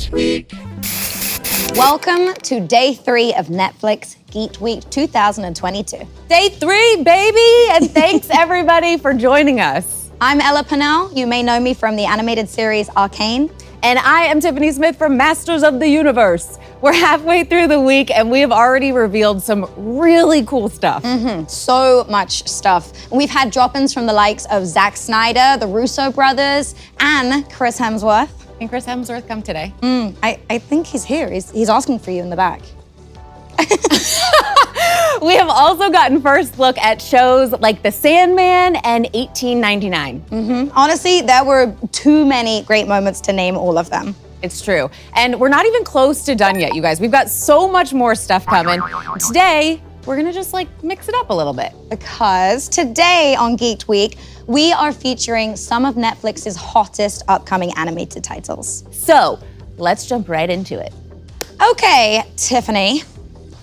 Geeked Week. Welcome to day 3 of Netflix Geeked Week 2022. Day 3, baby! And thanks everybody for joining us. I'm Ella Pennell. You may know me from the animated series Arcane. And I am Tiffany Smith from Masters of the Universe. We're halfway through the week and we have already revealed some really cool stuff. So much stuff. We've had drop-ins from the likes of Zack Snyder, the Russo brothers, and Chris Hemsworth. Can Chris Hemsworth come today? I think he's here. He's asking for you in the back. We have also gotten first look at shows like The Sandman and 1899. Honestly, there were too many great moments to name all of them. It's true. And we're not even close to done yet, you guys. We've got so much more stuff coming. Today, we're gonna just mix it up a little bit. Because today on Geeked Week, we are featuring some of Netflix's hottest upcoming animated titles. So, let's jump right into it. Okay, Tiffany,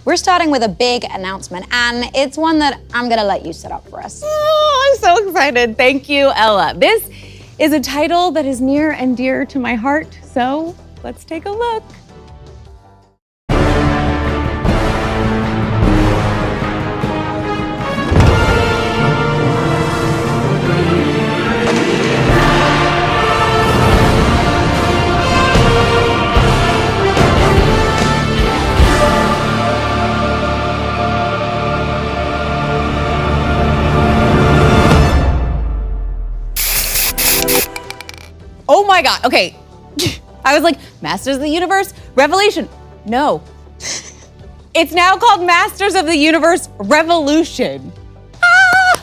we're starting with a big announcement, and it's one that I'm gonna let you set up for us. Oh, I'm so excited. Thank you, Ella. This is a title that is near and dear to my heart, so let's take a look. Oh my God, okay. I was like, Masters of the Universe, Revelation. No. It's now called Masters of the Universe Revolution. Ah!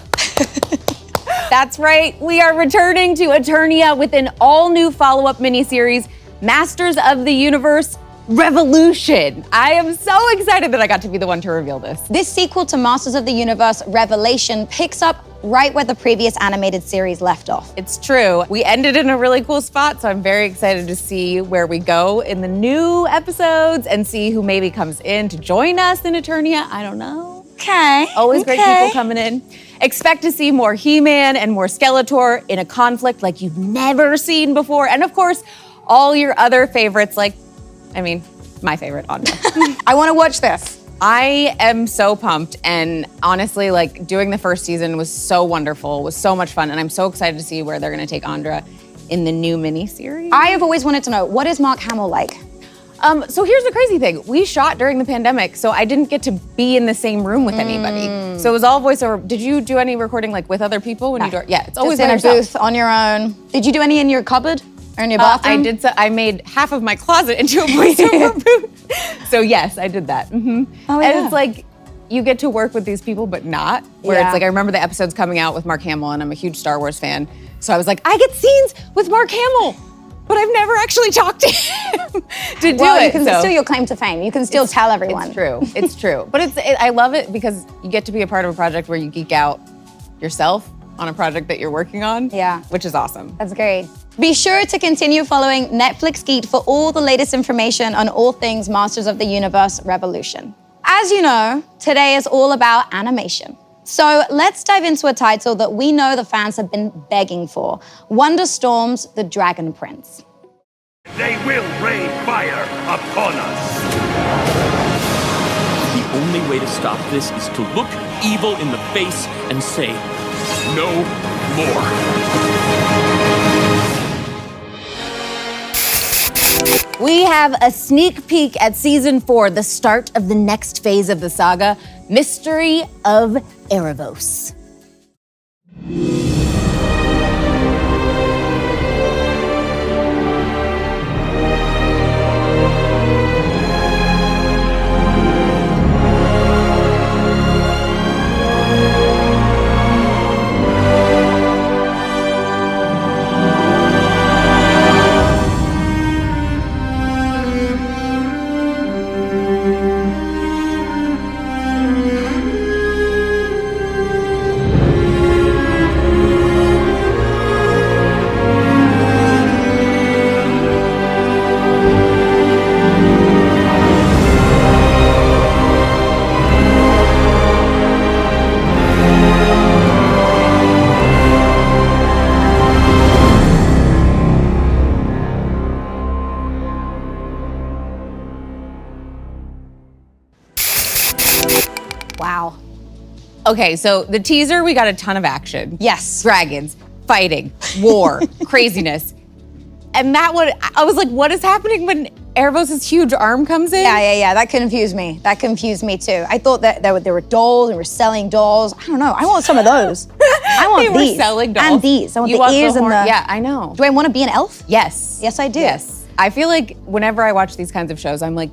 That's right, we are returning to Eternia with an all-new follow-up miniseries, Masters of the Universe Revolution. I am so excited that I got to be the one to reveal this. This sequel to Masters of the Universe Revelation picks up right where the previous animated series left off. It's true. We ended in a really cool spot, so I'm very excited to see where we go in the new episodes and see who maybe comes in to join us in Eternia. I don't know. Okay. Always great people coming in. Expect to see more He-Man and more Skeletor in a conflict like you've never seen before. And of course, all your other favorites my favorite, Andra. I want to watch this. I am so pumped, and honestly, doing the first season was so wonderful, was so much fun, and I'm so excited to see where they're gonna take Andra in the new mini-series. I have always wanted to know, what is Mark Hamill like? So here's the crazy thing. We shot during the pandemic, so I didn't get to be in the same room with anybody. So it was all voiceover. Did you do any recording with other people when you do it? Yeah, it's always just in a yourself. booth on your own. Did you do any in your cupboard or in your bathroom? I did. I made half of my closet into a voiceover booth. So yes, I did that. Oh, And yeah. it's you get to work with these people, but not. Where Yeah. it's I remember the episodes coming out with Mark Hamill, and I'm a huge Star Wars fan. So I was I get scenes with Mark Hamill, but I've never actually talked to him to do Well, it. you can still your claim to fame. You can still tell everyone. It's true. It's true. But I love it because you get to be a part of a project where you geek out yourself on a project that you're working on. Yeah. Which is awesome. That's great. Be sure to continue following Netflix Geeked for all the latest information on all things Masters of the Universe Revolution. As you know, today is all about animation. So let's dive into a title that we know the fans have been begging for, Wonderstorm's The Dragon Prince. They will rain fire upon us. The only way to stop this is to look evil in the face and say, no more. We have a sneak peek at season 4, the start of the next phase of the saga, Mystery of Erebos. Okay, so the teaser, we got a ton of action. Yes. Dragons, fighting, war, craziness. And that one, I was like, what is happening when Erebos' huge arm comes in? Yeah. That confused me. That confused me too. I thought that there were dolls and we're selling dolls. I don't know. I want some of those. I want They were these. selling dolls. And these. I want You the ears and horn- the. Yeah, I know. Do I want to be an elf? Yes. Yes, I do. Yes. I feel like whenever I watch these kinds of shows, I'm like,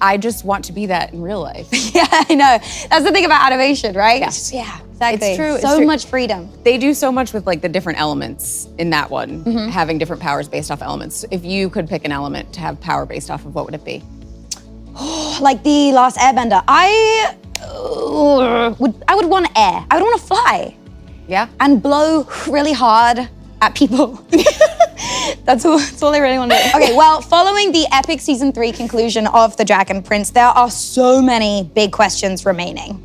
I just want to be that in real life. Yeah, I know. That's the thing about animation, right? Yeah. Exactly. It's true, it's So true. much freedom. They do so much with like the different elements in that one, having different powers based off elements. If you could pick an element to have power based off of, what would it be? Like the Last Airbender. I would want air. I would want to fly Yeah? and blow really hard at people. That's all I really want to do. Okay, well, following the epic season 3 conclusion of The Dragon Prince, there are so many big questions remaining.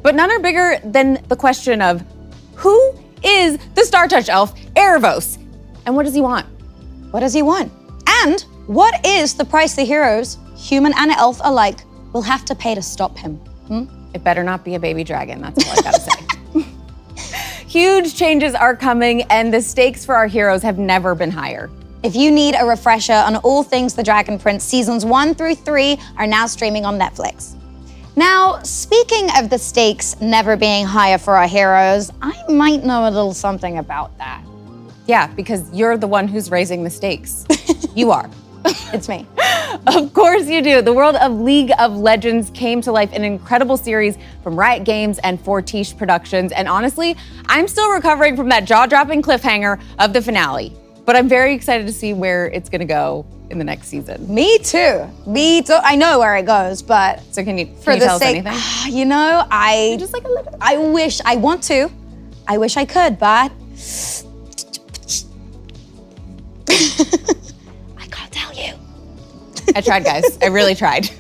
But none are bigger than the question of who is the Star Touch elf, Erebos? And what does he want? What does he want? And what is the price the heroes, human and elf alike, will have to pay to stop him? It better not be a baby dragon, that's all I gotta say. Huge changes are coming, and the stakes for our heroes have never been higher. If you need a refresher on all things The Dragon Prince, seasons 1 through 3 are now streaming on Netflix. Now, speaking of the stakes never being higher for our heroes, I might know a little something about that. Yeah, because you're the one who's raising the stakes. You are. It's me. Of course you do. The world of League of Legends came to life in an incredible series from Riot Games and Fortiche Productions. And honestly, I'm still recovering from that jaw-dropping cliffhanger of the finale. But I'm very excited to see where it's gonna go in the next season. Me too. I know where it goes, but So can you for the tell us sake, anything? you know, Just like a little. I wish I want to. I wish I could, but I can't tell you. I tried, guys. I really tried.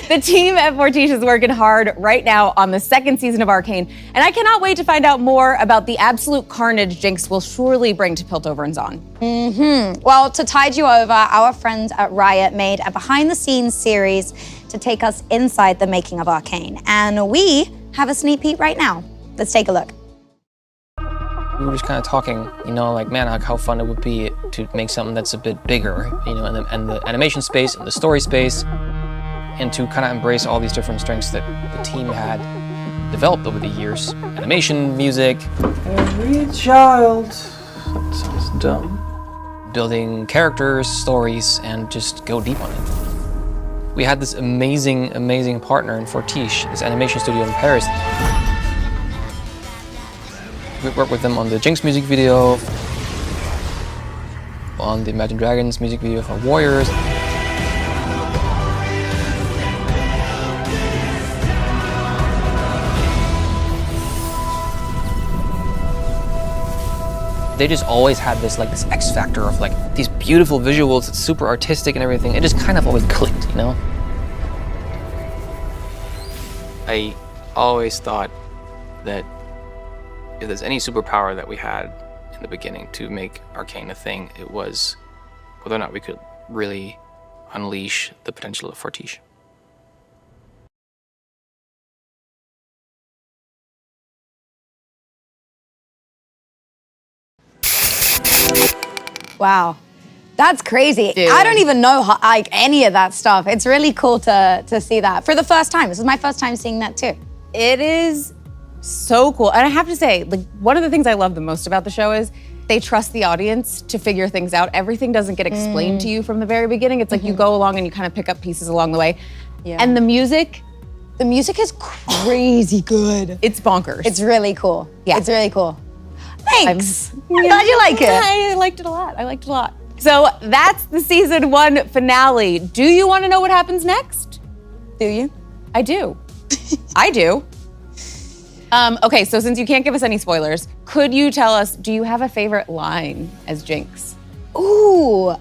The team at Fortiche is working hard right now on the second season of Arcane, and I cannot wait to find out more about the absolute carnage Jinx will surely bring to Piltover and Zaun. Well, to tide you over, our friends at Riot made a behind-the-scenes series to take us inside the making of Arcane, and we have a sneak peek right now. Let's take a look. We were just kind of talking, you know, like, man, how fun it would be to make something that's a bit bigger, you know, in the animation space, in the story space, and to kind of embrace all these different strengths that the team had developed over the years. Animation, music. Every child. That sounds dumb. Building characters, stories, and just go deep on it. We had this amazing partner in Fortiche, this animation studio in Paris. We worked with them on the Jinx music video, on the Imagine Dragons music video for Warriors. They just always had this this X factor of these beautiful visuals, it's super artistic and everything. It just kind of always clicked, you know? I always thought that if there's any superpower that we had in the beginning to make Arcane a thing, it was whether or not we could really unleash the potential of Fortiche. Wow. That's crazy. Dude. I don't even know any of that stuff. It's really cool to see that for the first time. This is my first time seeing that too. It is so cool. And I have to say, one of the things I love the most about the show is they trust the audience to figure things out. Everything doesn't get explained to you from the very beginning. It's like you go along and you kind of pick up pieces along the way. Yeah. And the music is crazy good. it's bonkers. It's really cool. Yeah. It's really cool. Thanks. I'm glad you like it. I liked it a lot. So that's the season 1 finale. Do you want to know what happens next? Do you? I do. I do. Okay, so since you can't give us any spoilers, could you tell us, do you have a favorite line as Jinx? Ooh,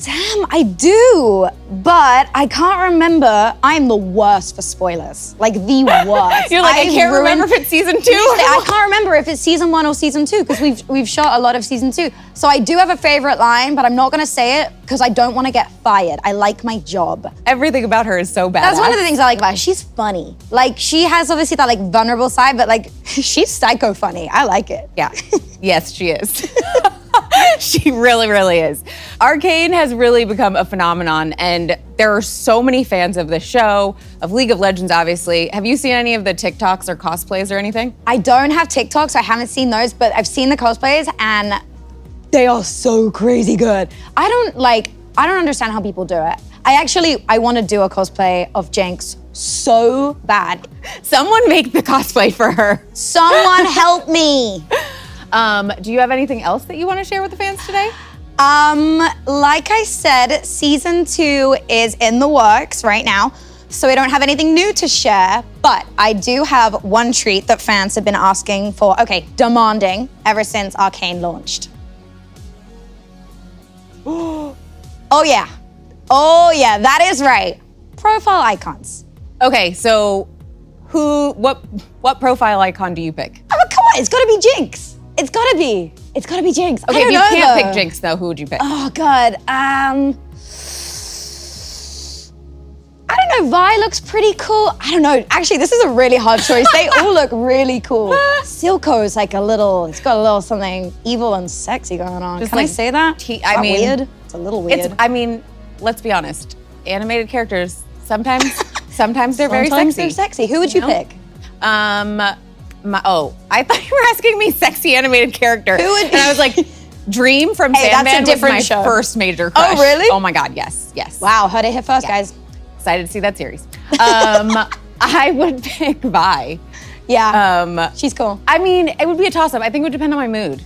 Damn, I do, but I can't remember. I'm the worst for spoilers, like the worst. You're like, I can't remember if it's season 2. I can't remember if it's season 1 or season 2 because we've shot a lot of season 2. So I do have a favorite line, but I'm not gonna say it because I don't want to get fired. I like my job. Everything about her is so badass. That's one of the things I like about her. She's funny. Like she has obviously that like vulnerable side, but like she's psycho funny. I like it. Yeah. Yes, she is. She really, really is. Arcane has really become a phenomenon, and there are so many fans of the show, of League of Legends, obviously. Have you seen any of the TikToks or cosplays or anything? I don't have TikTok, so I haven't seen those, but I've seen the cosplays, and they are so crazy good. I don't understand how people do it. I want to do a cosplay of Jinx so bad. Someone make the cosplay for her. Someone help me. Do you have anything else that you want to share with the fans today? Like I said, season 2 is in the works right now, so we don't have anything new to share, but I do have one treat that fans have been asking for, demanding ever since Arcane launched. Oh yeah, that is right. Profile icons. Okay, so what profile icon do you pick? Oh, come on, it's gotta be Jinx. It's gotta be Jinx. Okay, if you can't pick Jinx though, who would you pick? Oh God, I don't know, Vi looks pretty cool. I don't know, actually this is a really hard choice. They all look really cool. Silco's like it's got a little something evil and sexy going on. Can I say that? Weird? It's a little weird. Let's be honest, animated characters, sometimes they're very Sometimes sexy. they're sexy. Who would you pick? I thought you were asking me sexy animated character. Who would? And I was like, Dream from Hey, Sandman that's a different was my show. first major crush. Oh, really? Oh my God, yes. Wow, heard it here first, guys. Excited to see that series. I would pick Vi. Yeah, she's cool. I mean, it would be a toss-up. I think it would depend on my mood.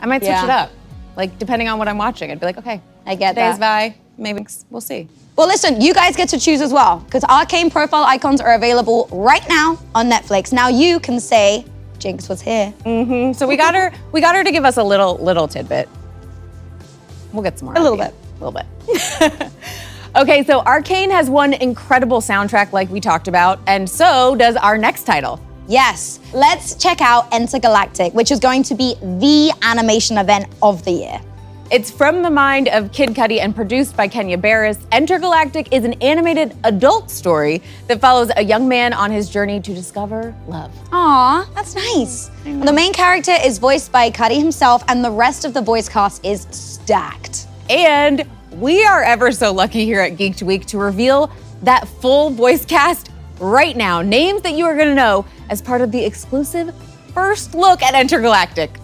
I might switch Yeah. it up. Like, depending on what I'm watching. I'd be like, okay, I get today's that. Vi. Maybe we'll see. Well, listen, you guys get to choose as well, because Arcane profile icons are available right now on Netflix. Now you can say, Jinx was here. So we got her to give us a little tidbit. We'll get some more. A little bit. A little bit. Okay, so Arcane has one incredible soundtrack like we talked about, and so does our next title. Yes, let's check out Entergalactic, which is going to be the animation event of the year. It's from the mind of Kid Cudi and produced by Kenya Barris. Entergalactic is an animated adult story that follows a young man on his journey to discover love. Aw, that's nice. The main character is voiced by Cudi himself, and the rest of the voice cast is stacked. And we are ever so lucky here at Geeked Week to reveal that full voice cast right now. Names that you are gonna know as part of the exclusive first look at Entergalactic.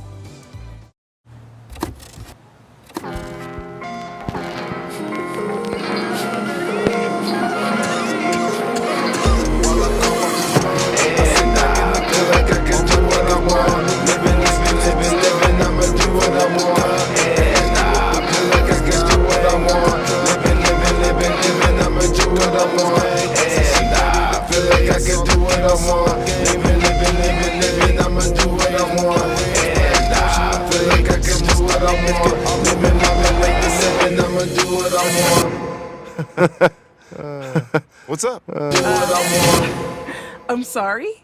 What's up? I'm sorry?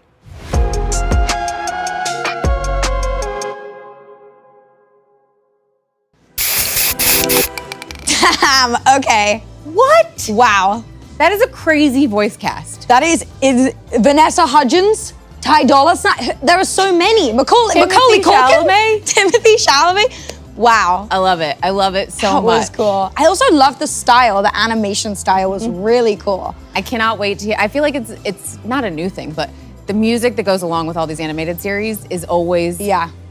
Damn, okay. What? Wow. That is a crazy voice cast. That is Vanessa Hudgens, Ty Dolla $ign. There are so many. Macaulay Timothy Culkin, Chalamet. Timothy Chalamet. Wow. I love it. I love it so That much. was cool. I also love the style. The animation style was really cool. I cannot wait to hear. I feel like it's not a new thing, but the music that goes along with all these animated series is always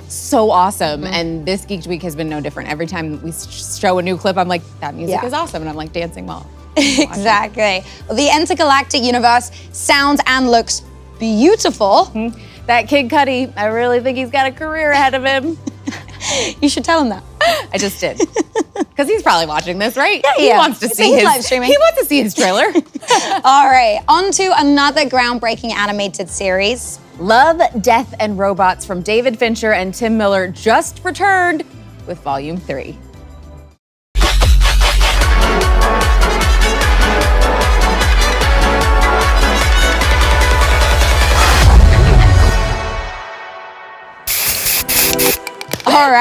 so awesome. And this Geeked Week has been no different. Every time we show a new clip, I'm like, that music is awesome. And I'm like dancing well. Exactly. Well, the Entergalactic universe sounds and looks beautiful. That Kid Cudi, I really think he's got a career ahead of him. You should tell him that. I just did. Because he's probably watching this, right? Yeah, He wants to see He's his live streaming. He wants to see his trailer. All right, on to another groundbreaking animated series. Love, Death, and Robots from David Fincher and Tim Miller just returned with Volume 3.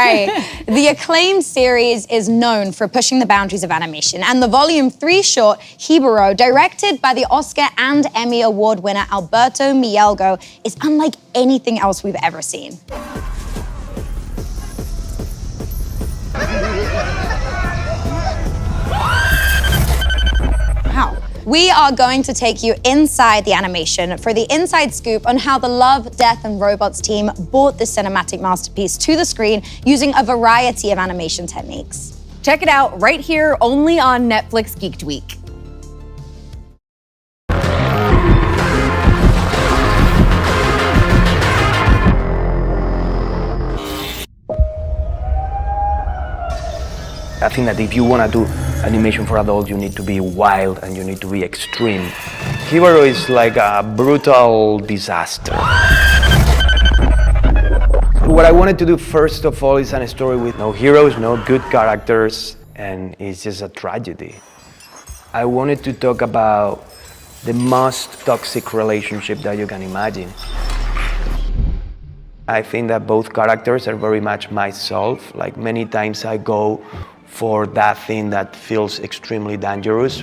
right. The acclaimed series is known for pushing the boundaries of animation, and the Volume 3 short, Hiburo, directed by the Oscar and Emmy Award winner Alberto Mielgo, is unlike anything else we've ever seen. Wow. We are going to take you inside the animation for the inside scoop on how the Love, Death, and Robots team brought this cinematic masterpiece to the screen using a variety of animation techniques. Check it out right here, only on Netflix Geeked Week. I think that if you want to do animation for adults, you need to be wild and you need to be extreme. Hiburo is like a brutal disaster. What I wanted to do first of all is a story with no heroes, no good characters, and it's just a tragedy. I wanted to talk about the most toxic relationship that you can imagine. I think that both characters are very much myself. Like many times I go for that thing that feels extremely dangerous,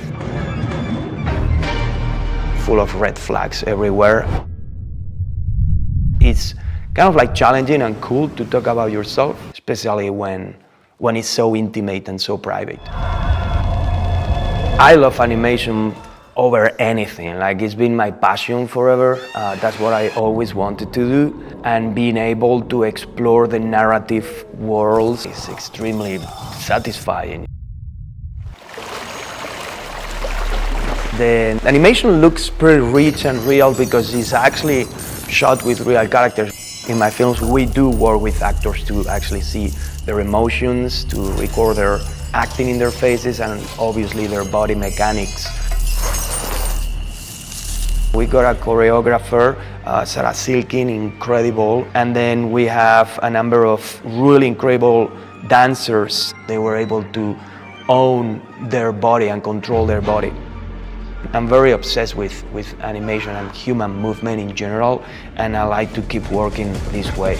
full of red flags everywhere. It's kind of like challenging and cool to talk about yourself, especially when it's so intimate and so private. I love animation over anything. Like it's been my passion forever. That's what I always wanted to do. And being able to explore the narrative worlds is extremely satisfying. The animation looks pretty rich and real because it's actually shot with real characters. In my films, we do work with actors to actually see their emotions, to record their acting in their faces, and obviously their body mechanics. We got a choreographer, Sarah Silkin, incredible, and then we have a number of really incredible dancers. They were able to own their body and control their body. I'm very obsessed with animation and human movement in general, and I like to keep working this way.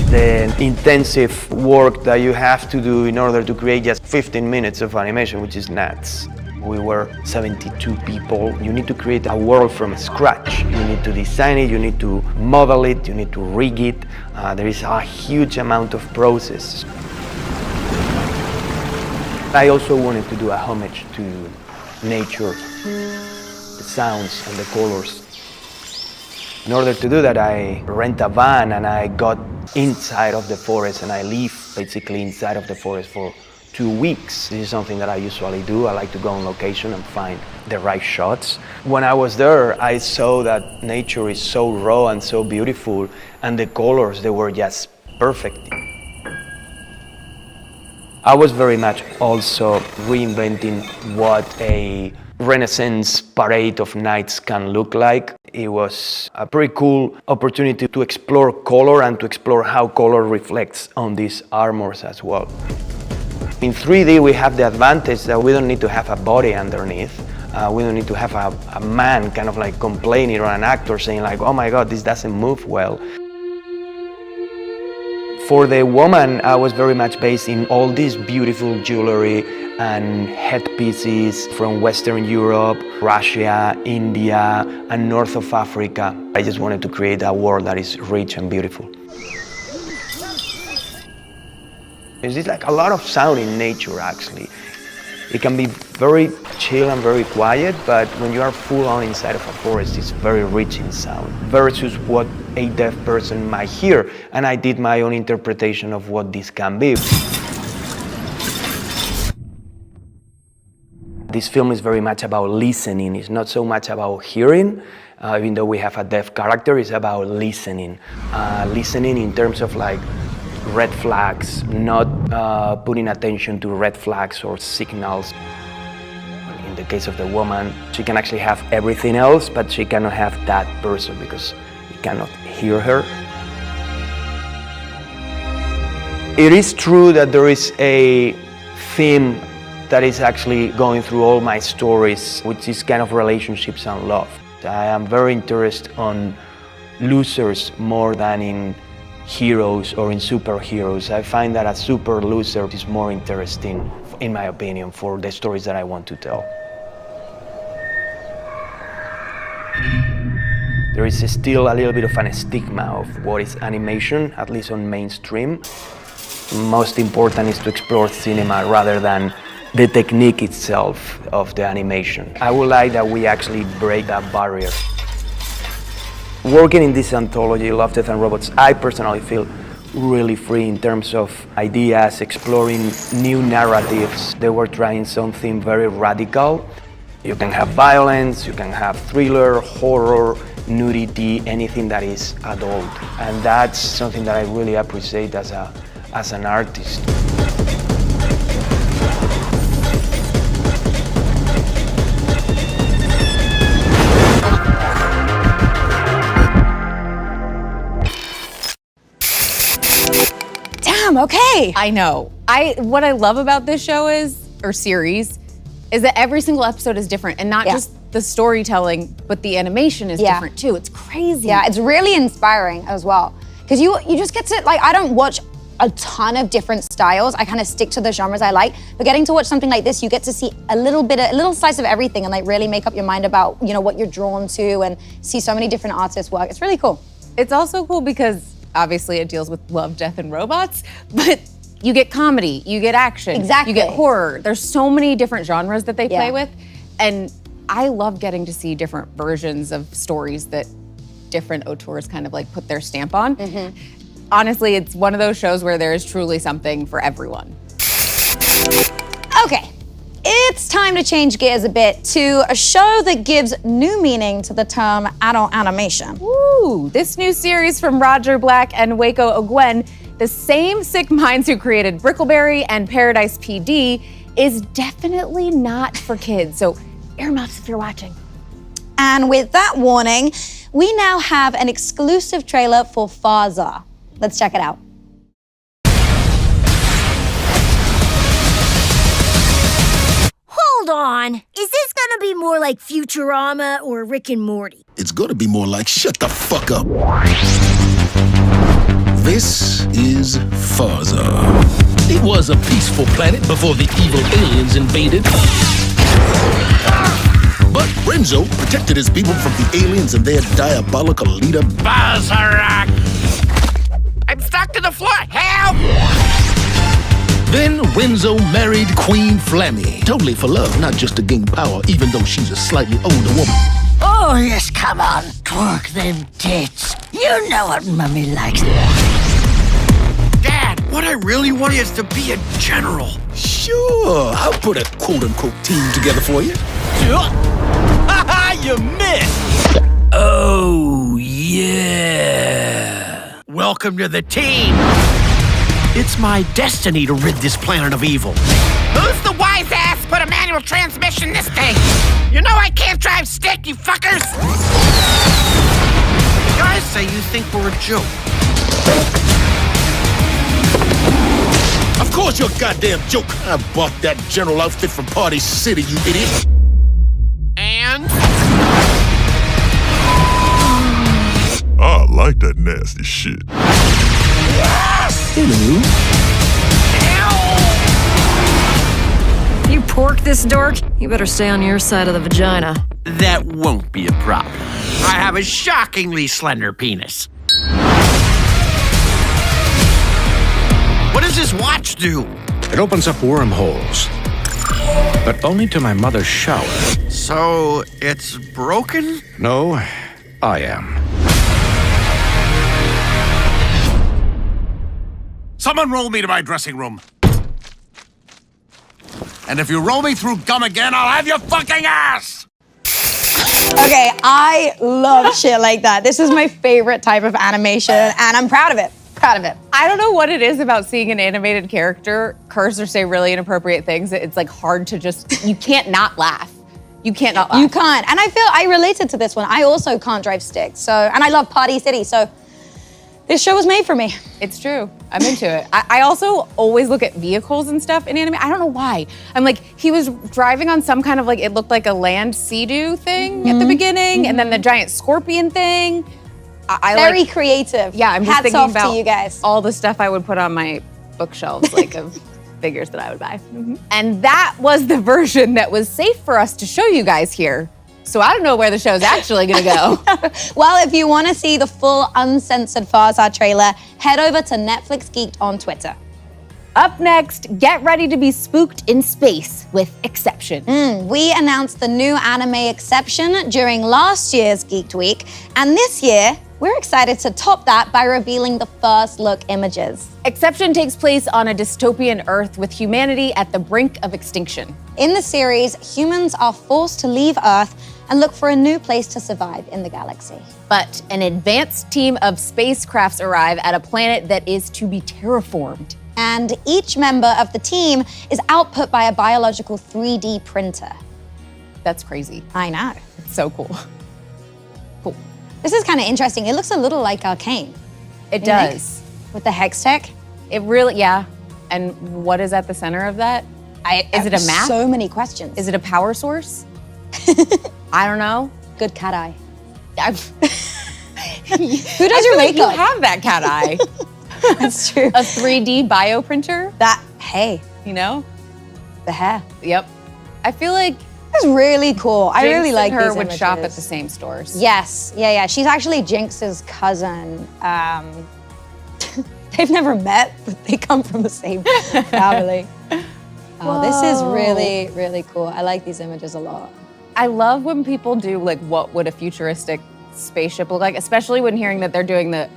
The intensive work that you have to do in order to create just 15 minutes of animation, which is nuts. We were 72 people. You need to create a world from scratch. You need to design it, you need to model it, you need to rig it. There is a huge amount of process. I also wanted to do a homage to nature, the sounds and the colors. In order to do that, I rent a van and I got inside of the forest and I live basically inside of the forest for 2 weeks. This is something that I usually do. I like to go on location and find the right shots. When I was there, I saw that nature is so raw and so beautiful, and the colors, they were just perfect. I was very much also reinventing what a Renaissance parade of knights can look like. It was a pretty cool opportunity to explore color and to explore how color reflects on these armors as well. In 3D, we have the advantage that we don't need to have a body underneath. We don't need to have a man kind of like complaining or an actor saying like, oh my God, this doesn't move well. For the woman, I was very much based in all this beautiful jewelry and headpieces from Western Europe, Russia, India, and north of Africa. I just wanted to create a world that is rich and beautiful. There's like a lot of sound in nature, actually. It can be very chill and very quiet, but when you are full on inside of a forest, it's very rich in sound versus what a deaf person might hear. And I did my own interpretation of what this can be. This film is very much about listening. It's not so much about hearing, even though we have a deaf character, it's about listening. Listening in terms of like red flags, not putting attention to red flags or signals. In the case of the woman, she can actually have everything else, but she cannot have that person because you cannot hear her. It is true that there is a theme that is actually going through all my stories, which is kind of relationships and love. I am very interested on losers more than in heroes or in superheroes. I find that a super loser is more interesting, in my opinion, for the stories that I want to tell. There is still a little bit of a stigma of what is animation, at least on mainstream. Most important is to explore cinema rather than the technique itself of the animation. I would like that we actually break that barrier. Working in this anthology, Love, Death and Robots, I personally feel really free in terms of ideas, exploring new narratives. They were trying something very radical. You can have violence, you can have thriller, horror, nudity, anything that is adult. And that's something that I really appreciate as an artist. Damn, okay. I know. What I love about this show series is that every single episode is different, and not just the storytelling, but the animation is different too. It's crazy. Yeah, it's really inspiring as well. Because you just get to, like, I don't watch a ton of different styles. I kind of stick to the genres I like. But getting to watch something like this, you get to see a little slice of everything and like really make up your mind about, you know, what you're drawn to and see so many different artists work. It's really cool. It's also cool because obviously it deals with love, death, and robots, but you get comedy, you get action, exactly. You get horror. There's so many different genres that they play with. And I love getting to see different versions of stories that different auteurs kind of like put their stamp on. Honestly, it's one of those shows where there is truly something for everyone. Okay, it's time to change gears a bit to a show that gives new meaning to the term adult animation. Woo! This new series from Roger Black and Waco Ogwen, the same sick minds who created Brickleberry and Paradise PD, is definitely not for kids, so earmuffs if you're watching. And with that warning, we now have an exclusive trailer for Farzar. Let's check it out. Hold on. Is this gonna be more like Futurama or Rick and Morty? It's gonna be more like shut the fuck up. This is Farzar. It was a peaceful planet before the evil aliens invaded. But Renzo protected his people from the aliens and their diabolical leader, Farzar! I'm stuck to the floor! Help! Then Renzo married Queen Flammy. Totally for love, not just to gain power, even though she's a slightly older woman. Oh, yes, come on. Twerk them tits. You know what Mummy likes. Dad, what I really want is to be a general. Sure, I'll put a quote-unquote team together for you. You missed! Oh, yeah. Welcome to the team. It's my destiny to rid this planet of evil. Who's the wise ass put a manual transmission in this thing? You know I can't drive stick, you fuckers! You guys say you think we're a joke. Of course you're a goddamn joke. I bought that general outfit from Party City, you idiot. And? I like that nasty shit. Hello. You pork this dork? You better stay on your side of the vagina. That won't be a problem. I have a shockingly slender penis. What does this watch do? It opens up wormholes, but only to my mother's shower. So, it's broken? No, I am. Someone roll me to my dressing room. And if you roll me through gum again, I'll have your fucking ass! Okay, I love shit like that. This is my favorite type of animation, and I'm proud of it. Proud of it. I don't know what it is about seeing an animated character curse or say really inappropriate things. It's like hard to just, you can't not laugh. You can't not laugh. You can't. And I feel I related to this one. I also can't drive stick. So, and I love Party City. So this show was made for me. It's true. I'm into it. I also always look at vehicles and stuff in anime. I don't know why. I'm like, he was driving on some kind of like, it looked like a land sea-doo thing at the beginning, and then the giant scorpion thing. Very creative. Yeah, I'm just Hats thinking off about to you guys. all the stuff I would put on my bookshelves, like of figures that I would buy. And that was the version that was safe for us to show you guys here. So I don't know where the show's actually gonna go. Well, if you want to see the full uncensored Farzar trailer, head over to Netflix Geeked on Twitter. Up next, get ready to be spooked in space with Exception. We announced the new anime Exception during last year's Geeked Week, and this year, we're excited to top that by revealing the first look images. Exception takes place on a dystopian Earth with humanity at the brink of extinction. In the series, humans are forced to leave Earth and look for a new place to survive in the galaxy. But an advanced team of spacecrafts arrive at a planet that is to be terraformed. And each member of the team is output by a biological 3D printer. That's crazy. I know. It's so cool. Cool. This is kind of interesting. It looks a little like Arcane. It does. With the hex tech. It really, yeah. And what is at the center of that? Is it a map? So many questions. Is it a power source? I don't know. Good cat eye. Who does your makeup? You have that cat eye. That's true. A 3D bioprinter? Hey. You know? The hair. Yep. I feel like it's really cool. I really like her these would images. shop at the same stores. Yes. Yeah. She's actually Jinx's cousin. They've never met, but they come from the same family. Oh, this is really, really cool. I like these images a lot. I love when people do like what would a futuristic spaceship look like, especially when hearing that they're doing the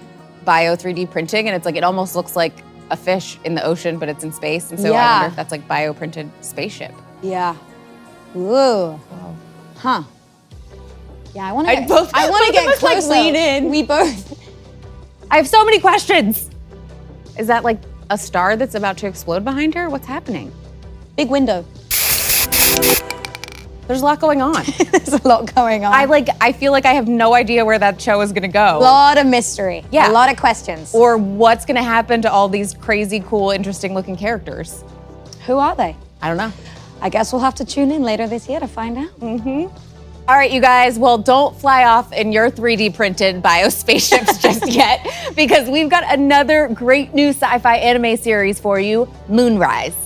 bio 3D printing and it's like it almost looks like a fish in the ocean, but it's in space. And so I wonder if that's like bio printed spaceship. Yeah. Ooh. Huh. Yeah, I want to get closer. Like lean in. We both. I have so many questions. Is that like a star that's about to explode behind her? What's happening? Big window. There's a lot going on. There's a lot going on. I feel like I have no idea where that show is gonna go. A lot of mystery. Yeah. A lot of questions. Or what's gonna happen to all these crazy, cool, interesting looking characters. Who are they? I don't know. I guess we'll have to tune in later this year to find out. All right, you guys, well, don't fly off in your 3D printed bio spaceships just yet, because we've got another great new sci-fi anime series for you, Moonrise.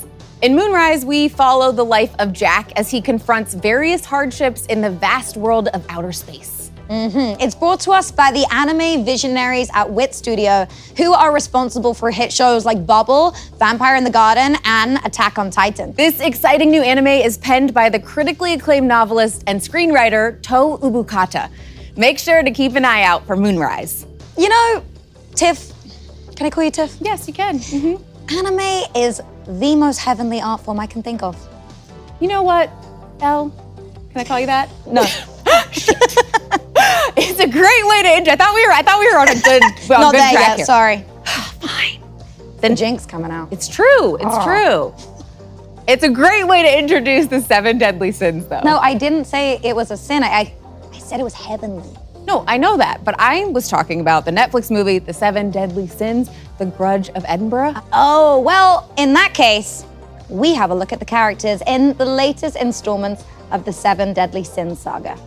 In Moonrise, we follow the life of Jack as he confronts various hardships in the vast world of outer space. It's brought to us by the anime visionaries at Wit Studio, who are responsible for hit shows like Bubble, Vampire in the Garden, and Attack on Titan. This exciting new anime is penned by the critically acclaimed novelist and screenwriter To Ubukata. Make sure to keep an eye out for Moonrise. You know, Tiff, can I call you Tiff? Yes, you can. Anime is the most heavenly art form I can think of. You know what, Elle? Can I call you that? No. It's a great way to end. I thought we were on a good, Not good there track yet, here. sorry. Fine. The Jinx coming out. It's true. It's true. It's a great way to introduce the 7 deadly sins, though. No, I didn't say it was a sin. I said it was heavenly. No, I know that, but I was talking about the Netflix movie, The 7 Deadly Sins, The Grudge of Edinburgh. Oh, well, in that case, we have a look at the characters in the latest installments of the 7 Deadly Sins saga.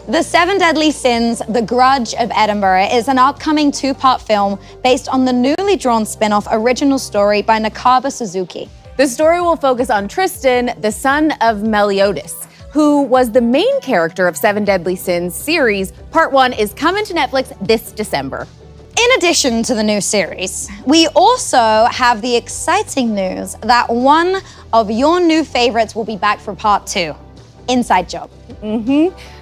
The 7 Deadly Sins, The Grudge of Edinburgh, is an upcoming 2-part film based on the newly drawn spin-off original story by Nakaba Suzuki. The story will focus on Tristan, the son of Meliodas, who was the main character of 7 Deadly Sins series. Part 1 is coming to Netflix this December. In addition to the new series, we also have the exciting news that one of your new favorites will be back for part 2, Inside Job.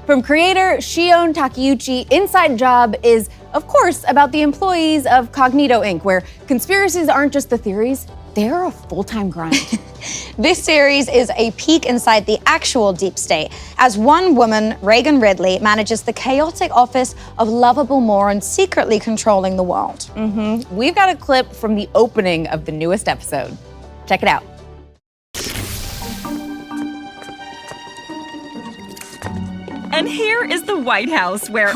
From creator Shion Takeuchi, Inside Job is, of course, about the employees of Cognito Inc., where conspiracies aren't just the theories, they're a full-time grind. This series is a peek inside the actual deep state, as one woman, Reagan Ridley, manages the chaotic office of lovable moron secretly controlling the world. We've got a clip from the opening of the newest episode. Check it out. And here is the White House where...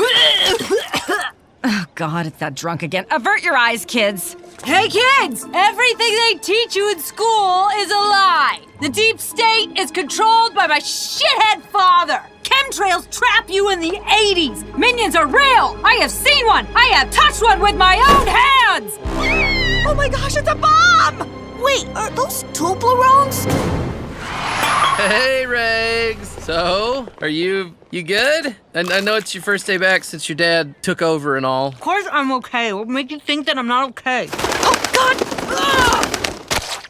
Oh, God, it's that drunk again. Avert your eyes, kids. Hey, kids! Everything they teach you in school is a lie. The deep state is controlled by my shithead father, Kim entrails trap you in the 80s. Minions are real. I have seen one. I have touched one with my own hands. Oh my gosh, it's a bomb! Wait, are those Toblerones? Hey, Regs. So, are you good? I know it's your first day back since your dad took over and all. Of course I'm okay. What made you think that I'm not okay? Oh, God! Ugh!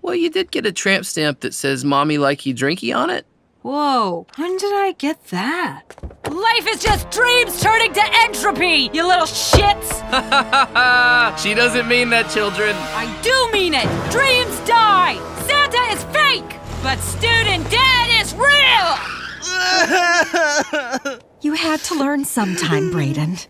Well, you did get a tramp stamp that says "Mommy likey drinky" on it. Whoa, when did I get that? Life is just dreams turning to entropy, you little shits! She doesn't mean that, children. I do mean it! Dreams die! Santa is fake! But student dad is real! You had to learn sometime, Brayden.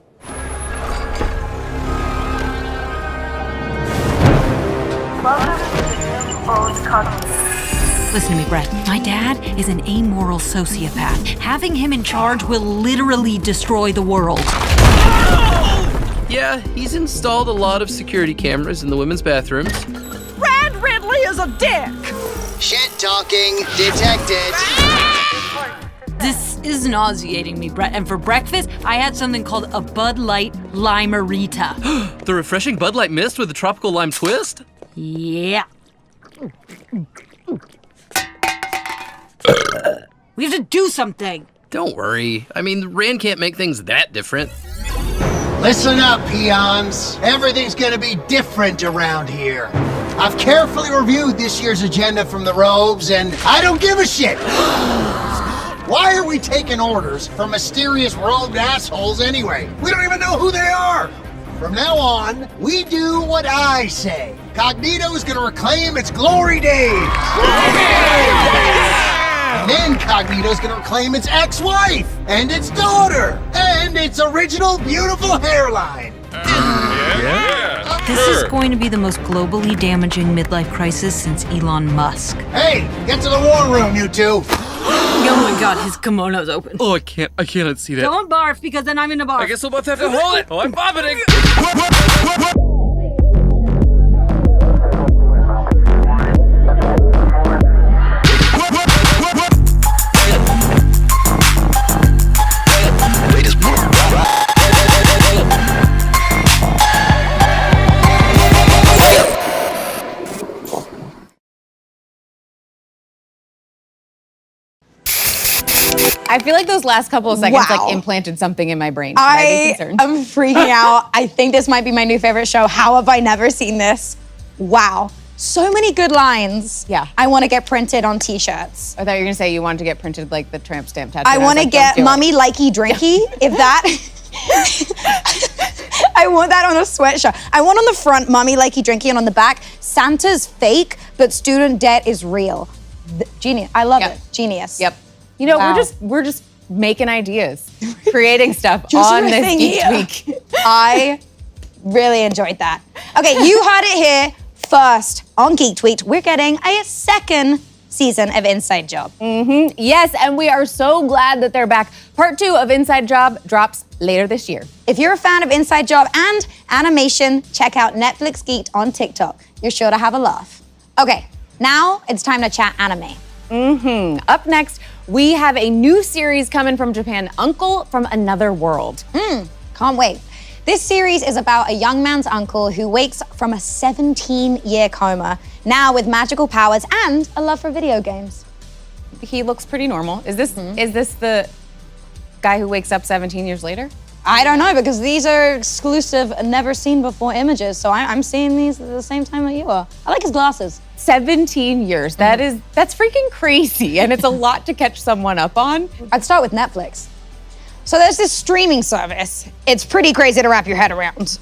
Listen to me, Brett. My dad is an amoral sociopath. Having him in charge will literally destroy the world. Yeah, he's installed a lot of security cameras in the women's bathrooms. Brad Ridley is a dick! Shit talking detected. This is nauseating me, Brett. And for breakfast, I had something called a Bud Light Limerita. The refreshing Bud Light Mist with a tropical lime twist? Yeah. We have to do something. Don't worry. I mean, Rand can't make things that different. Listen up, peons. Everything's gonna be different around here. I've carefully reviewed this year's agenda from the robes, and I don't give a shit. Why are we taking orders from mysterious robed assholes anyway? We don't even know who they are. From now on, we do what I say. Cognito is gonna reclaim its glory days. And then Cognito's gonna reclaim its ex-wife, and its daughter, and its original beautiful hairline. This is going to be the most globally damaging midlife crisis since Elon Musk. Hey, get to the war room, you two. Oh my God, his kimono's open. Oh, I can't see that. Don't barf, because then I'm in a barf. I guess we'll both have to hold it. Oh, I'm vomiting. I feel like those last couple of seconds Wow. like implanted something in my brain. I am freaking out. I think this might be my new favorite show. How have I never seen this? Wow. So many good lines. Yeah. I want to get printed on t-shirts. I thought you were gonna say you wanted to get printed like the tramp stamp tattoo. I want to get Mummy Likey Drinky. If that... I want that on a sweatshirt. I want on the front Mummy Likey Drinky and on the back Santa's fake, but student debt is real. Genius. I love it. Genius. Yep. You know, Wow. we're just making ideas, creating stuff Just on this riffing Geek here. Week. I really enjoyed that. Okay, you heard it here first on Geek Tweet. We're getting a second season of Inside Job. Yes, and we are so glad that they're back. Part 2 of Inside Job drops later this year. If you're a fan of Inside Job and animation, check out Netflix Geeked on TikTok. You're sure to have a laugh. Okay, now it's time to chat anime. Up next, we have a new series coming from Japan, Uncle from Another World. Can't wait. This series is about a young man's uncle who wakes from a 17-year coma, now with magical powers and a love for video games. He looks pretty normal. Is this the guy who wakes up 17 years later? I don't know, because these are exclusive, never seen before images, so I'm seeing these at the same time that you are. I like his glasses. 17 years. That's freaking crazy, and it's a lot to catch someone up on. I'd start with Netflix. So there's this streaming service. It's pretty crazy to wrap your head around.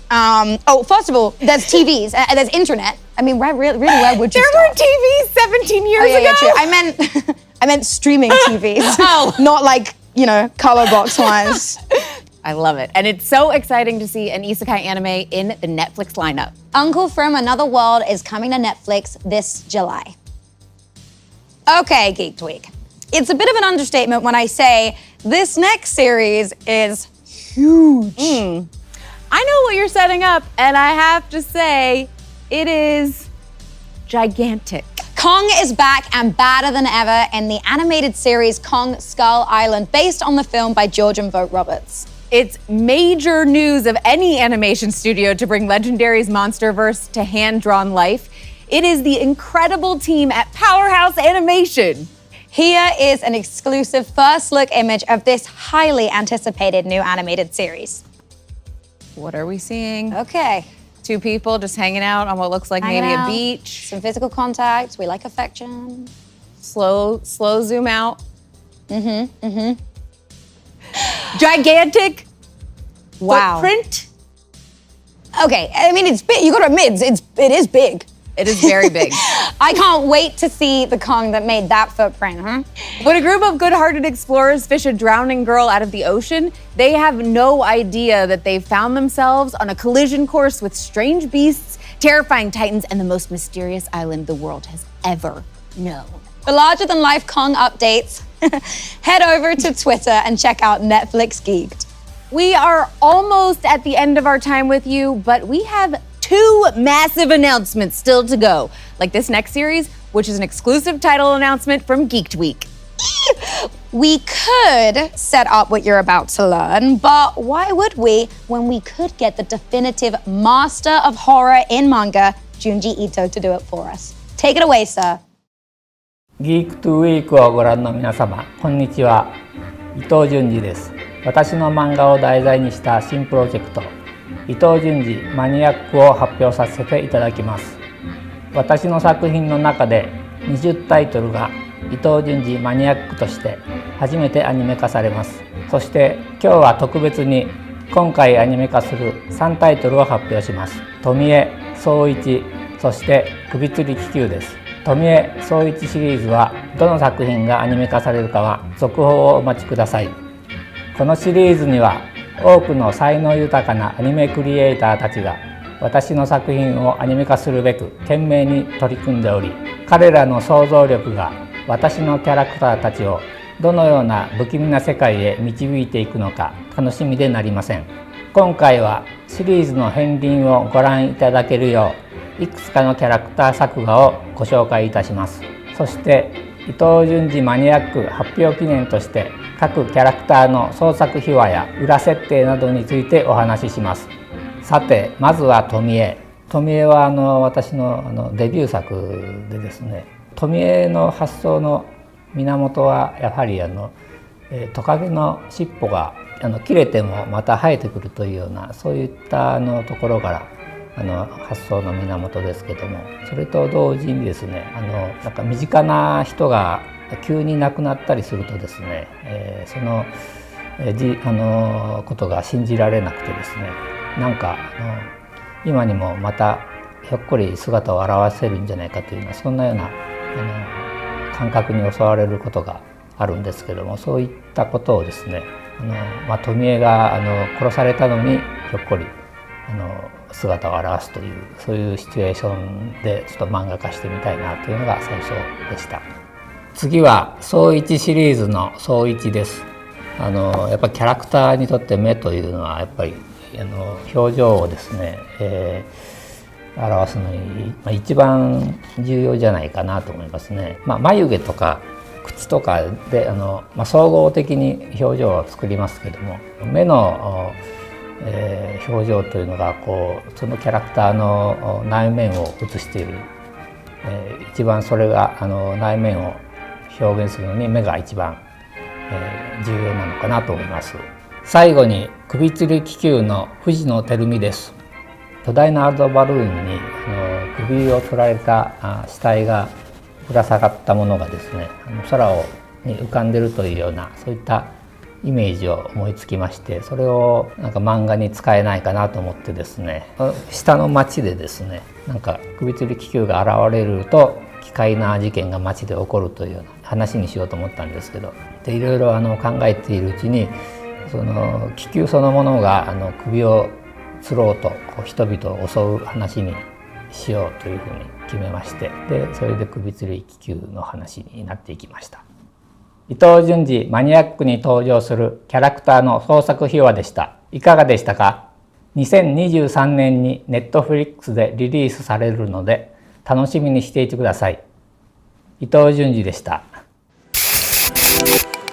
First of all, there's TVs, there's internet. I mean, really, where would you There start? were TVs 17 years yeah, ago. true. I meant streaming TVs, not like, color box wise. I love it. And it's so exciting to see an isekai anime in the Netflix lineup. Uncle from Another World is coming to Netflix this July. Okay, Geeked Week. It's a bit of an understatement when I say this next series is huge. I know what you're setting up, and I have to say, it is gigantic. Kong is back and badder than ever in the animated series Kong Skull Island, based on the film by George and Vogt Roberts. It's major news of any animation studio to bring Legendary's Monsterverse to hand-drawn life. It is the incredible team at Powerhouse Animation. Here is an exclusive first look image of this highly anticipated new animated series. What are we seeing? Okay. Two people just hanging out on what looks like maybe a beach. Some physical contact. We like affection. Slow zoom out. Gigantic footprint. Okay, I mean, it's big. You gotta admit, it is big. It is very big. I can't wait to see the Kong that made that footprint, huh? When a group of good-hearted explorers fish a drowning girl out of the ocean, they have no idea that they've found themselves on a collision course with strange beasts, terrifying titans, and the most mysterious island the world has ever known. For larger-than-life Kong updates, head over to Twitter and check out Netflix Geeked. We are almost at the end of our time with you, but we have 2 massive announcements still to go, like this next series, which is an exclusive title announcement from Geeked Week. We could set up what you're about to learn, but why would we when we could get the definitive master of horror in manga, Junji Ito, to do it for us? Take it away, sir. Geeked Week をご覧の皆様、こんにちは。伊藤潤二です。私の漫画を題材にした新プロジェクト、伊藤潤二マニアックを発表させていただきます。私の作品の中で20タイトルが伊藤潤二マニアックとして初めてアニメ化されます。そして今日は特別に今回アニメ化する3タイトルを発表します。富江、宗一、そして首吊り気球です。富江、宗一シリーズはどの作品がアニメ化されるかは続報をお待ちください。このシリーズには多くの才能豊かなアニメクリエイターたちが私の作品をアニメ化するべく懸命に取り組んでおり、彼らの想像力が私のキャラクターたちをどのような不気味な世界へ導いていくのか楽しみでなりません。今回はシリーズの片鱗をご覧いただけるよういくつかのキャラクター作画をご紹介いたします。そして伊藤潤二マニアック発表記念として各キャラクターの創作秘話や裏設定などについてお話しします。さてまずは富江。富江は私のデビュー作でですね、富江の発想の源はやはりトカゲの尻尾が切れてもまた生えてくるというようなそういったところから発想の源ですけども、それと同時にですねなんか身近な人が急に亡くなったりするとですね、そのことが信じられなくてですね、なんか今にもまたひょっこり姿を現せるんじゃないかというようなそんなような感覚に襲われることがあるんですけども、そういったことをですね富江が殺されたのにひょっこり姿を現すというそういうシチュエーションでちょっと漫画化してみたいなというのが最初でした。次は宗一シリーズの宗一です。やっぱりキャラクターにとって目というのはやっぱり表情をですね、表すのに、一番重要じゃないかなと思いますね。眉毛とか口とかで総合的に表情を作りますけども、目の表情というのがそのキャラクターの内面を映している、一番それが内面を表現するのに目が一番、重要なのかなと思います。最後に首吊り気球の藤野照美です。巨大なアートバルーンに首を取られた死体がぶら下がったものがですね空に浮かんでるというようなそういったイメージを思いつきまして、それをなんか漫画に使えないかなと思ってですね、下の町でですねなんか首吊り気球が現れると奇怪な事件が町で起こるというような話にしようと思ったんですけど、でいろいろ考えているうちにその気球そのものが首を吊ろうと人々を襲う話にしようというふうに決めまして、でそれで首吊り気球の話になっていきました。伊藤潤二マニアックに登場するキャラクターの創作秘話でした。いかがでしたか？2023年にネットフリックスでリリースされるので楽しみにしていてください。伊藤淳二でした。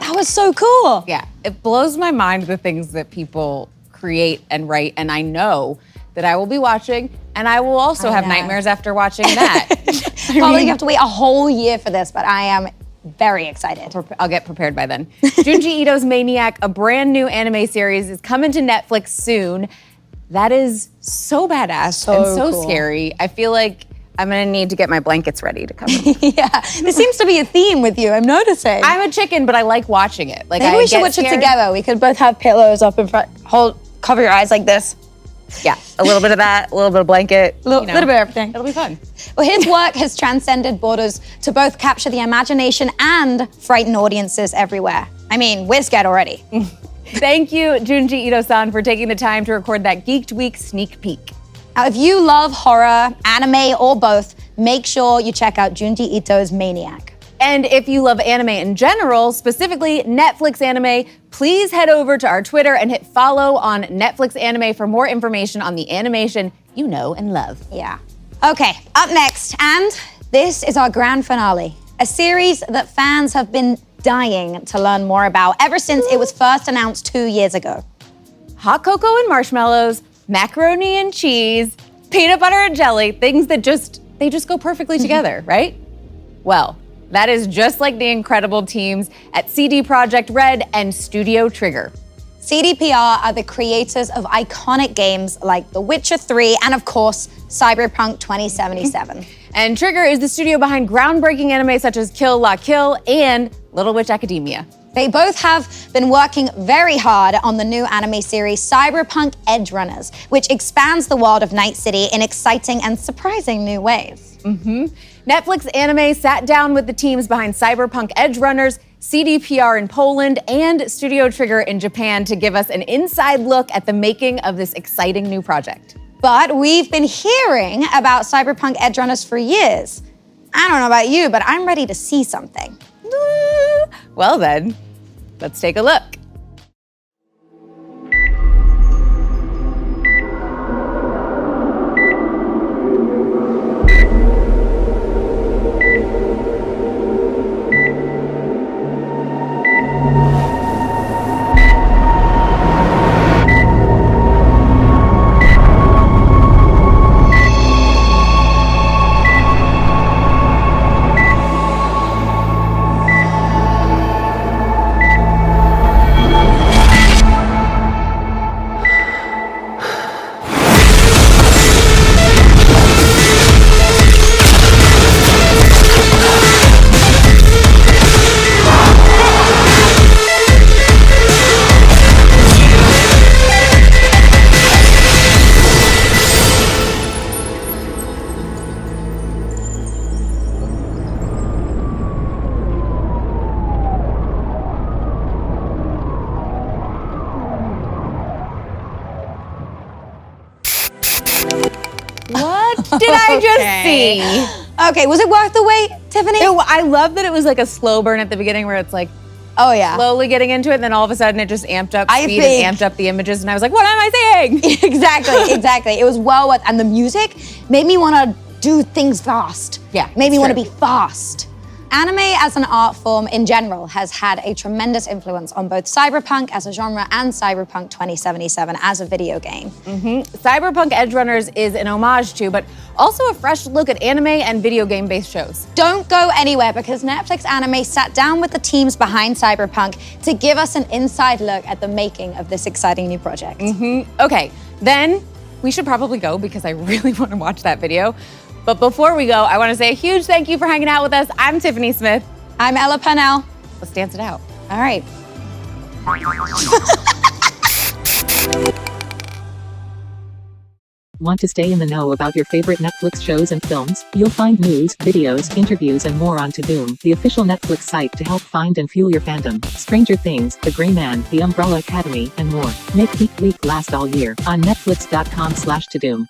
That was so cool. Yeah, it blows my mind the things that people create and write, and I know that I will be watching, and I will also have nightmares after watching that. Probably have to wait a whole year for this, but I am very excited. I'll get prepared by then. Junji Ito's Maniac, a brand new anime series, is coming to Netflix soon. That is so badass and so cool. scary. I feel like I'm gonna need to get my blankets ready to cover me. Yeah, there seems to be a theme with you, I'm noticing. I'm a chicken, but I like watching it. Like, maybe we should watch it together. We could both have pillows up in front. Cover your eyes like this. Yeah, a little bit of that, a little bit of blanket. A little bit of everything. It'll be fun. Well, his work has transcended borders to both capture the imagination and frighten audiences everywhere. I mean, we're scared already. Thank you, Junji Ito-san, for taking the time to record that Geeked Week sneak peek. Now, if you love horror, anime, or both, make sure you check out Junji Ito's Maniac. And if you love anime in general, specifically Netflix anime, please head over to our Twitter and hit follow on Netflix Anime for more information on the animation you know and love. Yeah. Okay, up next, and this is our grand finale, a series that fans have been dying to learn more about ever since it was first announced 2 years ago. Hot cocoa and marshmallows, macaroni and cheese, peanut butter and jelly, things that they just go perfectly together, right? Well, that is just like the incredible teams at CD Projekt Red and Studio Trigger. CDPR are the creators of iconic games like The Witcher 3 and, of course, Cyberpunk 2077. And Trigger is the studio behind groundbreaking anime such as Kill La Kill and Little Witch Academia. They both have been working very hard on the new anime series Cyberpunk Edgerunners, which expands the world of Night City in exciting and surprising new ways. Netflix Anime sat down with the teams behind Cyberpunk Edgerunners, CDPR in Poland, and Studio Trigger in Japan to give us an inside look at the making of this exciting new project. But we've been hearing about Cyberpunk Edgerunners for years. I don't know about you, but I'm ready to see something. Well then, let's take a look. What did I just see? Okay, was it worth the wait, Tiffany? I love that it was like a slow burn at the beginning where it's like, oh yeah, slowly getting into it, and then all of a sudden it just amped up speed and amped up the images, and I was like, what am I saying? Exactly. It was well worth, and the music made me want to do things fast. Yeah, made me want to be fast. Anime as an art form in general has had a tremendous influence on both cyberpunk as a genre and Cyberpunk 2077 as a video game. Cyberpunk Edgerunners is an homage to, but also a fresh look at anime and video game-based shows. Don't go anywhere because Netflix Anime sat down with the teams behind Cyberpunk to give us an inside look at the making of this exciting new project. Okay, then we should probably go because I really want to watch that video. But before we go, I want to say a huge thank you for hanging out with us. I'm Tiffany Smith. I'm Ella Purnell. Let's dance it out. All right. Want to stay in the know about your favorite Netflix shows and films? You'll find news, videos, interviews, and more on Tudum, the official Netflix site to help find and fuel your fandom. Stranger Things, The Gray Man, The Umbrella Academy, and more. Make Geek Week last all year on netflix.com/Tudum.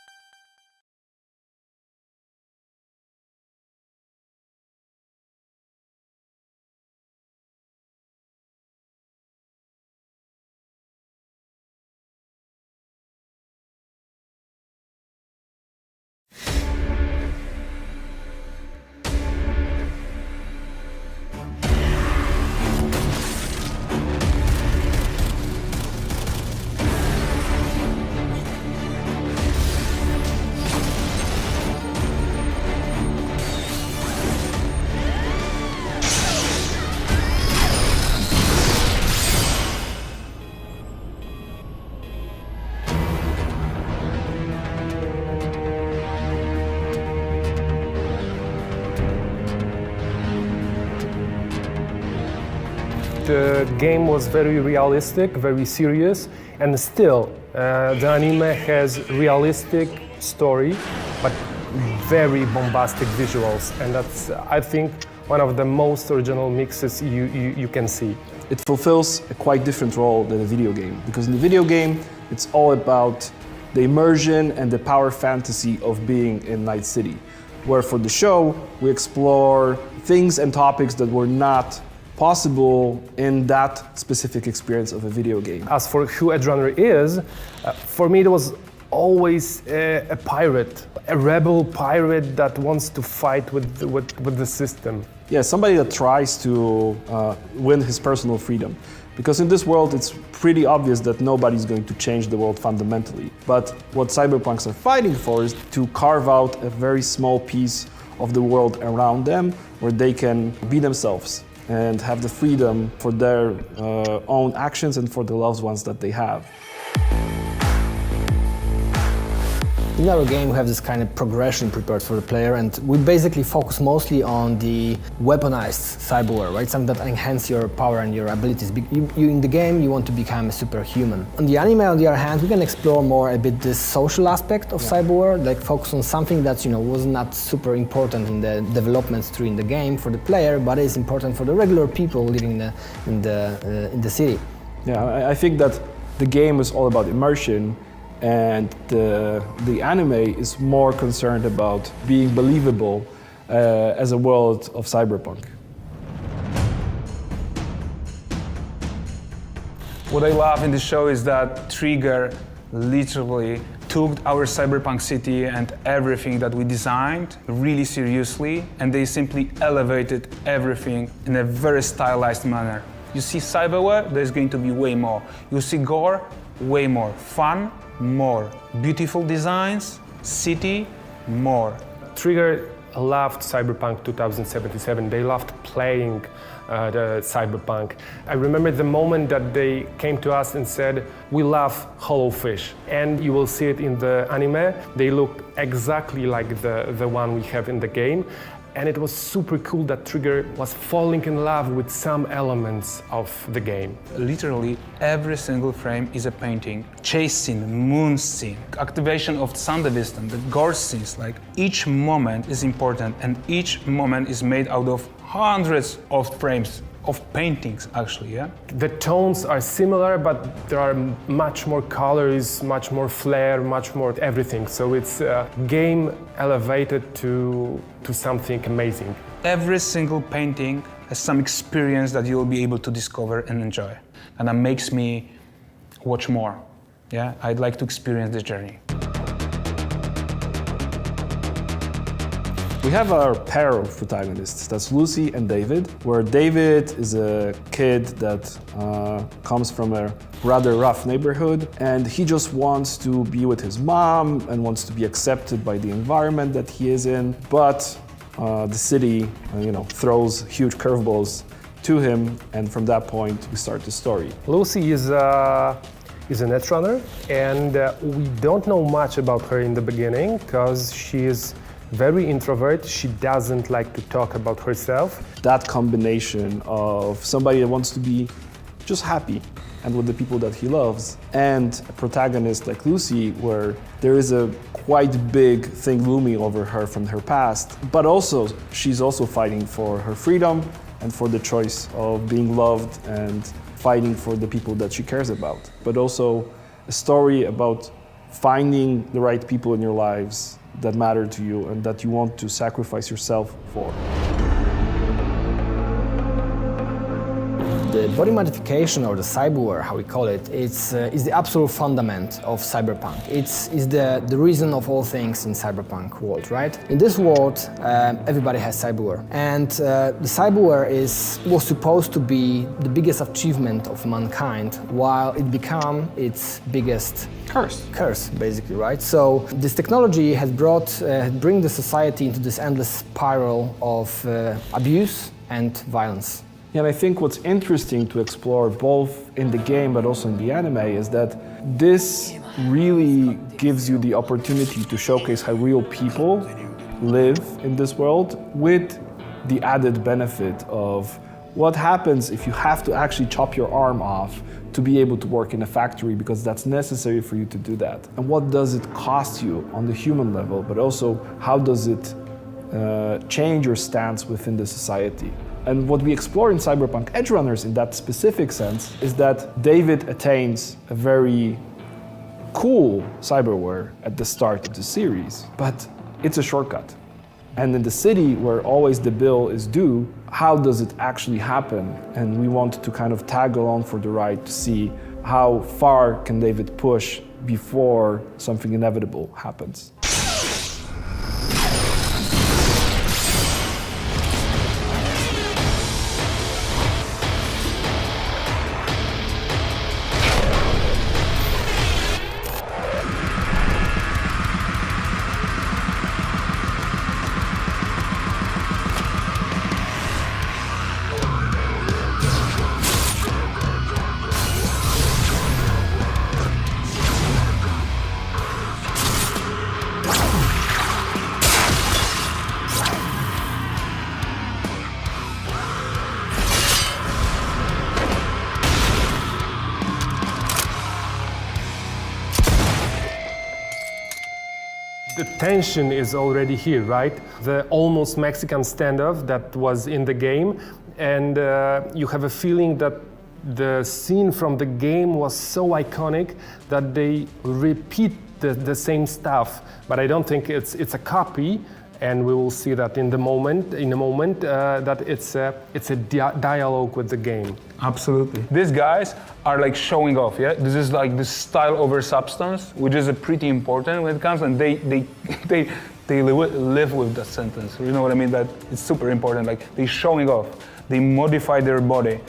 game was very realistic, very serious, and still the anime has realistic story, but very bombastic visuals, and that's, I think, one of the most original mixes you can see. It fulfills a quite different role than a video game, because in the video game, it's all about the immersion and the power fantasy of being in Night City, where for the show, we explore things and topics that were not possible in that specific experience of a video game. As for who Edgerunner is, for me it was always a pirate, a rebel pirate that wants to fight with the system. Yeah, somebody that tries to win his personal freedom. Because in this world, it's pretty obvious that nobody's going to change the world fundamentally. But what cyberpunks are fighting for is to carve out a very small piece of the world around them where they can be themselves and have the freedom for their own actions and for the loved ones that they have. In our game, we have this kind of progression prepared for the player, and we basically focus mostly on the weaponized cyberware, right? Something that enhances your power and your abilities. You in the game, you want to become a superhuman. On the anime, on the other hand, we can explore more a bit this social aspect of cyberware, like focus on something that was not super important in the developments during the game for the player, but is important for the regular people living in the city. Yeah, I think that the game is all about immersion. And the anime is more concerned about being believable as a world of cyberpunk. What I love in the show is that Trigger literally took our cyberpunk city and everything that we designed really seriously, and they simply elevated everything in a very stylized manner. You see cyberware, there's going to be way more. You see gore, way more. Fun, more. Beautiful designs, city, more. Trigger loved Cyberpunk 2077. They loved playing the Cyberpunk. I remember the moment that they came to us and said, we love Hollow Fish. And you will see it in the anime. They look exactly like the one we have in the game. And it was super cool that Trigger was falling in love with some elements of the game. Literally every single frame is a painting. Chase scene, moon scene, activation of sound system, the gore scenes, like each moment is important and each moment is made out of hundreds of frames of paintings, actually, yeah? The tones are similar, but there are much more colors, much more flair, much more everything. So it's a game elevated to something amazing. Every single painting has some experience that you'll be able to discover and enjoy. And that makes me watch more, yeah? I'd like to experience this journey. We have our pair of protagonists, that's Lucy and David, where David is a kid that comes from a rather rough neighborhood, and he just wants to be with his mom and wants to be accepted by the environment that he is in, but the city, throws huge curveballs to him, and from that point, we start the story. Lucy is a netrunner, and we don't know much about her in the beginning, because she is very introvert. She doesn't like to talk about herself. That combination of somebody that wants to be just happy and with the people that he loves, and a protagonist like Lucy, where there is a quite big thing looming over her from her past, but also she's also fighting for her freedom and for the choice of being loved and fighting for the people that she cares about. But also a story about finding the right people in your lives that matter to you and that you want to sacrifice yourself for. The body modification, or the cyberware, how we call it, is the absolute fundament of cyberpunk. It's the reason of all things in cyberpunk world, right? In this world, everybody has cyberware, and the cyberware was supposed to be the biggest achievement of mankind, while it became its biggest curse, basically, right? So this technology has bring the society into this endless spiral of abuse and violence. Yeah, and I think what's interesting to explore both in the game but also in the anime is that this really gives you the opportunity to showcase how real people live in this world, with the added benefit of What happens if you have to actually chop your arm off to be able to work in a factory because that's necessary for you to do that? And what does it cost you on the human level, but also how does it change your stance within the society? And what we explore in Cyberpunk Edgerunners in that specific sense is that David attains a very cool cyberware at the start of the series, but it's a shortcut. And in the city where always the bill is due, how does it actually happen? And we want to kind of tag along for the ride to see how far can David push before something inevitable happens. The tension is already here, right? The almost Mexican standoff that was in the game, and you have a feeling that the scene from the game was so iconic that they repeat the same stuff. But I don't think it's a copy, and we will see that in a moment that it's a dialogue with the game. Absolutely. These guys are like showing off, yeah? This is like the style over substance, which is pretty important when it comes, and they live with that sentence. You know what I mean? That it's super important. Like they're showing off. They modify their body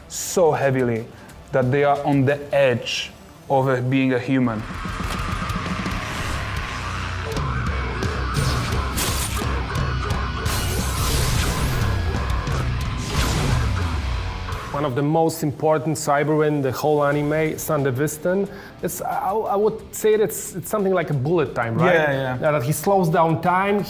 so heavily that they are on the edge of being a human. One of the most important cyber in the whole anime, Sandevistan, I would say it's something like a bullet time, right? Yeah. That he slows down time.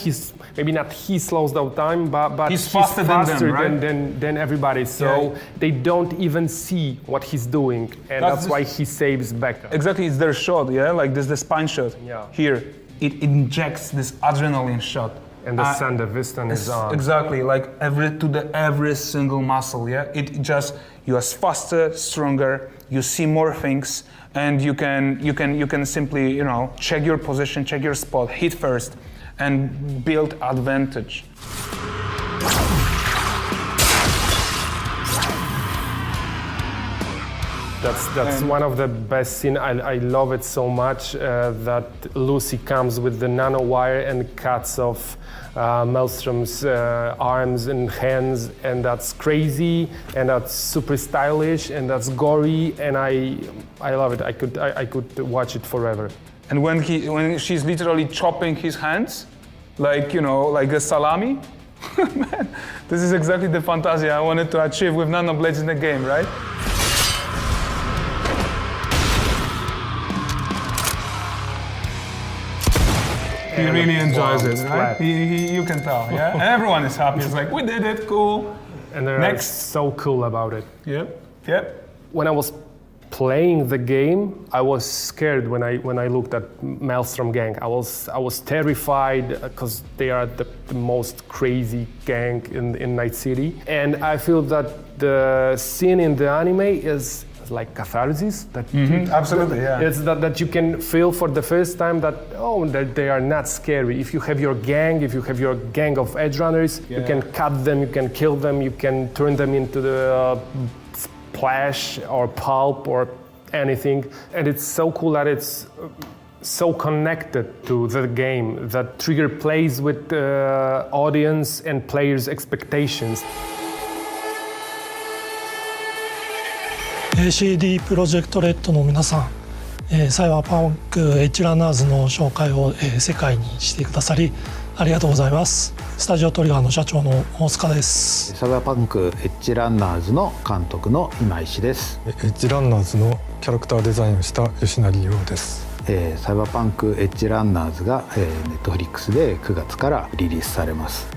Maybe not he slows down time, but he's faster than them, right? than everybody. So they don't even see what he's doing, and that's why he saves Becca. Exactly, it's their shot, yeah? Like this, the spine shot. Yeah. Here, it injects this adrenaline shot. And the Sandevistan is on. Exactly, like every single muscle, yeah? It just, you are faster, stronger, you see more things, and you can simply, you know, check your position, check your spot, hit first, and build advantage. That's one of the best scenes. I love it so much that Lucy comes with the nanowire and cuts off Maelstrom's arms and hands, and that's crazy, and that's super stylish, and that's gory, and I love it. I could watch it forever. And when she's literally chopping his hands, like, you know, like a salami, man, this is exactly the fantasy I wanted to achieve with nanoblades in the game, right? He really enjoys it, right? You can tell, yeah? And everyone is happy. It's like, we did it, cool. And they're so cool about it. Yep. When I was playing the game, I was scared when I looked at Maelstrom gang. I was terrified because they are the most crazy gang in Night City. And I feel that the scene in the anime is like catharsis. Absolutely, yeah. It's that you can feel for the first time that they are not scary. If you have your gang of Edgerunners, you can cut them, you can kill them, you can turn them into the splash or pulp or anything. And it's so cool that it's so connected to the game, that Trigger plays with the audience and players' expectations. CD プロジェクトレッドの皆さん、サイバーパンクエッジランナーズの紹介を、世界にしてくださりありがとうございます。スタジオトリガーの社長の大塚です。サイバーパンクエッジランナーズの監督の今石です。エッジランナーズのキャラクターデザインをした吉成亮です。サイバーパンクエッジランナーズが、Netflix で9月からリリースされます。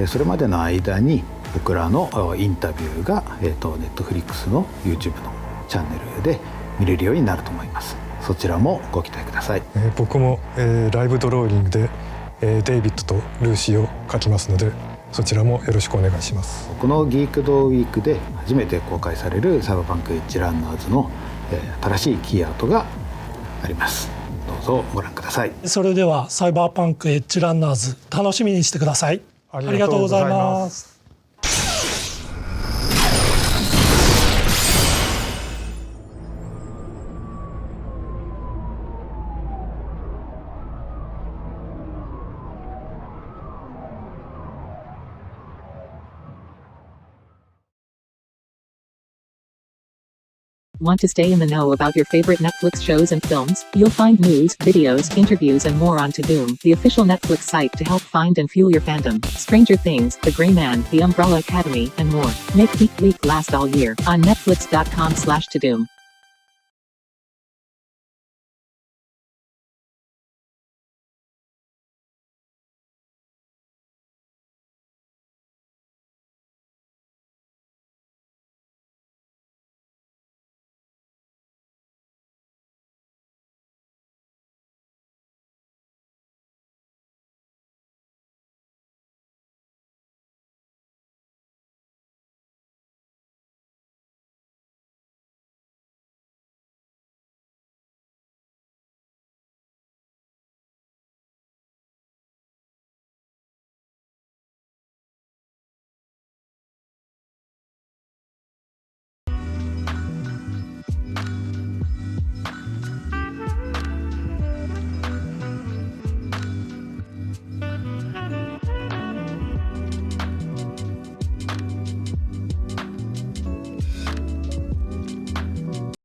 それまでの間に、僕らのインタビューが、Netflix の YouTube のチャンネルで見れるようになると思います。そちらもご期待ください。僕も、ライブドローイングで、デイビッドとルーシーを描きますので、そちらもよろしくお願いします。このギークドウィークで初めて公開されるサイバーパンクエッジランナーズの、新しいキーアートがあります。どうぞご覧ください。それではサイバーパンクエッジランナーズ楽しみにしてください。ありがとうございます。Want to stay in the know about your favorite Netflix shows and films? You'll find news, videos, interviews, and more on Doom, the official Netflix site to help find and fuel your fandom. Stranger Things, The Gray Man, The Umbrella Academy, and more. Make Geek Week last all year on netflix.com/Doom.